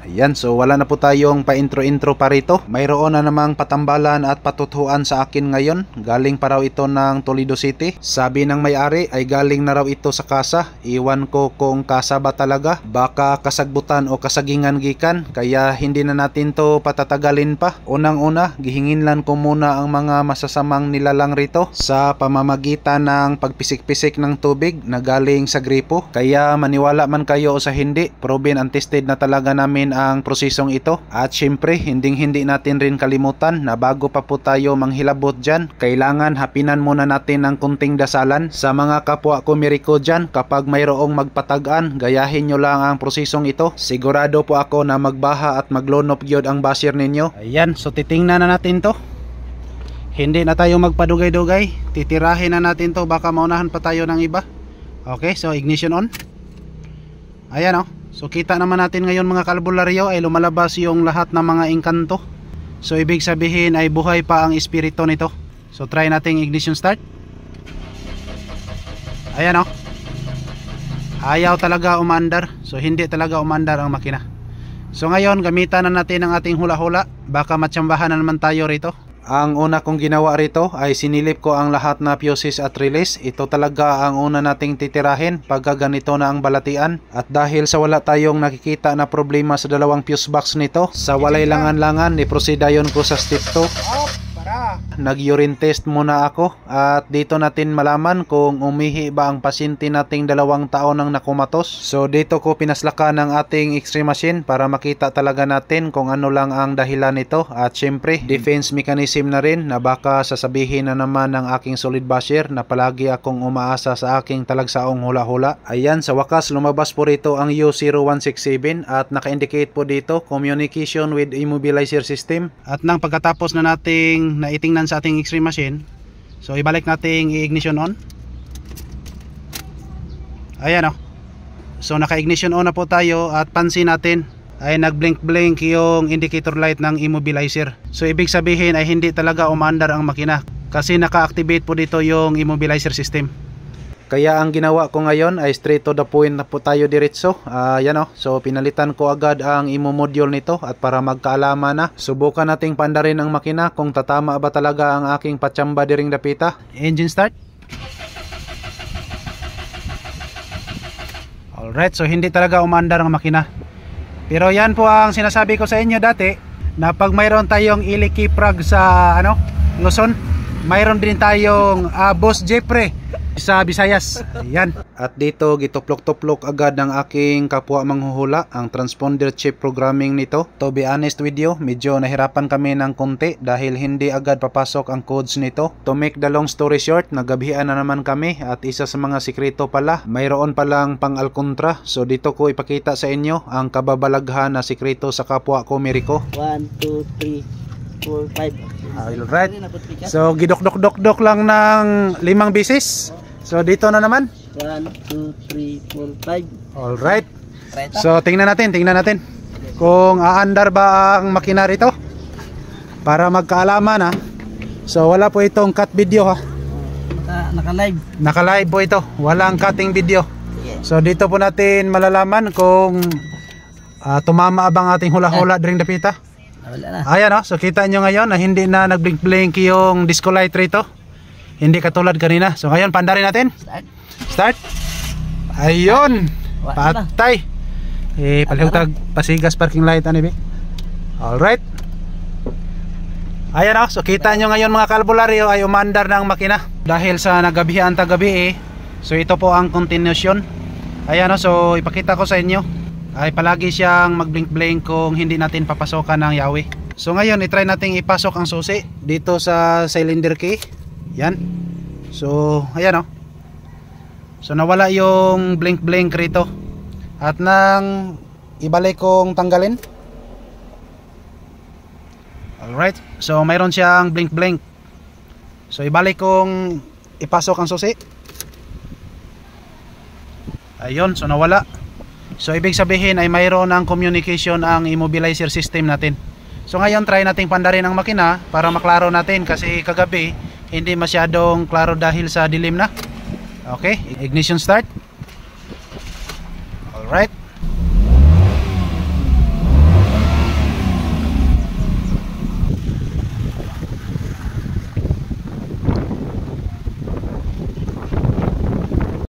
Ayan, so wala na po tayong pa-intro-intro pa rito. Mayroon na namang patambalan at patutuan sa akin ngayon. Galing pa raw ito ng Toledo City. Sabi ng may-ari ay galing na raw ito sa kasa. Iwan ko kung kasa ba talaga. Baka kasagbutan o kasagingan gikan. Kaya hindi na natin to patatagalin pa. Unang-una, gihinginlan ko muna ang mga masasamang nilalang rito sa pamamagitan ng pagpisik-pisik ng tubig na galing sa gripo. Kaya maniwala man kayo o sa hindi, proven and tested na talaga namin ang prosesong ito. At syempre, hindi natin rin kalimutan na bago pa po tayo manghilabot dyan, kailangan hapinan muna natin ng kunting dasalan. Sa mga kapwa ko Miriko dyan, kapag mayroong magpatagaan, gayahin nyo lang ang prosesong ito. Sigurado po ako na magbaha at maglunop gyud ang basir ninyo. Ayan, so titingnan na natin to. Hindi na tayo magpadugay-dugay, titirahin na natin to, baka maunahan pa tayo ng iba. Okay, so ignition on. Ayan o. So kita naman natin ngayon mga kalbularyo ay lumalabas yung lahat ng mga engkanto. So ibig sabihin ay buhay pa ang espiritu nito. So try nating ignition start. Ayan o. Ayaw talaga umandar. So hindi talaga umandar ang makina. So ngayon gamitan na natin ang ating hula-hula. Baka matsambahan na naman tayo rito. Ang una kong ginawa rito ay sinilip ko ang lahat na fuses at release. Ito talaga ang una nating titirahin pagka ganito na ang balatian. At dahil sa wala tayong nakikita na problema sa dalawang fuse box nito, sa walay langan-langan, iprosedayon ko sa step 2. Nag-urine test muna ako at dito natin malaman kung umihi ba ang pasyente nating 2 taon nang nakumatos. So dito ko pinaslakan ng ating X-ray machine para makita talaga natin kung ano lang ang dahilan nito. At syempre, defense mechanism na rin na baka sasabihin na naman ng aking solid basher na palagi akong umaasa sa aking talagsaong hula-hula. Ayan, sa wakas lumabas po rito ang U0167 at naka-indicate po dito communication with immobilizer system. At nang pagkatapos na nating naitingnan sa ating X-ray machine, so ibalik nating i-ignition on. Ayan o. So naka-ignition on na po tayo at pansin natin ay nag-blink-blink yung indicator light ng immobilizer. So ibig sabihin ay hindi talaga umandar ang makina kasi naka-activate po dito yung immobilizer system. Kaya ang ginawa ko ngayon ay straight to the point na po tayo diretso. Yan o. So pinalitan ko agad ang IMO module nito at para magkaalaman na, subukan nating pandarin ang makina kung tatama ba talaga ang aking patsamba diring dapita. Engine start. Alright, so hindi talaga umandar ang makina. Pero yan po ang sinasabi ko sa inyo dati, na pag mayroon tayong ilikiprag sa Luzon, mayroon din tayong Boss Jeffrey sa Visayas. Yan. At dito gituplok-tuplok agad ng aking kapwa manghuhula ang transponder chip programming nito. To be honest with you, medyo nahirapan kami ng konti dahil hindi agad papasok ang codes nito. To make the long story short, nagabihan na naman kami at isa sa mga sikreto pala, mayroon palang pang alkontra. So dito ko ipakita sa inyo ang kababalaghan na sikreto sa kapwa ko Miriko. 1, 2, 3, 4, 5. Alright. So gidok-dok-dok lang ng 5 bisis. So dito na naman 1, 2, 3, 4, 5. Alright. So tingnan natin kung aandar ba ang makina rito para magkaalaman ha. So wala po itong cut video ha. Naka-live po ito. Walang cutting video. So dito po natin malalaman kung tumama bang ating hula-hula during dapita. Ayan o. So kita nyo ngayon na hindi na nag-blink-blink yung disco light rito. Hindi katulad kanina. So ngayon pandarin natin. Start. Ayun. Patay. Palihutag pasigas parking light ani bi. Alright. Ayan o. So kita nyo ngayon mga kalbularyo ay umandar na ang makina. Dahil sa nagabihan tagabi so ito po ang continuation. Ayan o. So ipakita ko sa inyo. Ay palagi siyang mag-blink-blink kung hindi natin papasokan ng yawi. So ngayon itry nating ipasok ang susi dito sa cylinder key. Yan. So ayan o. So nawala yung blink-blink rito. At nang ibalik kong tanggalin. Alright. So mayroon siyang blink-blink. So ibalik kong ipasok ang susi. Ayun. So nawala. So ibig sabihin ay mayroon ng communication ang immobilizer system natin. So ngayon try nating pandarin ang makina para maklaro natin kasi kagabi hindi masyadong klaro dahil sa dilim na. Okay, ignition start. Alright.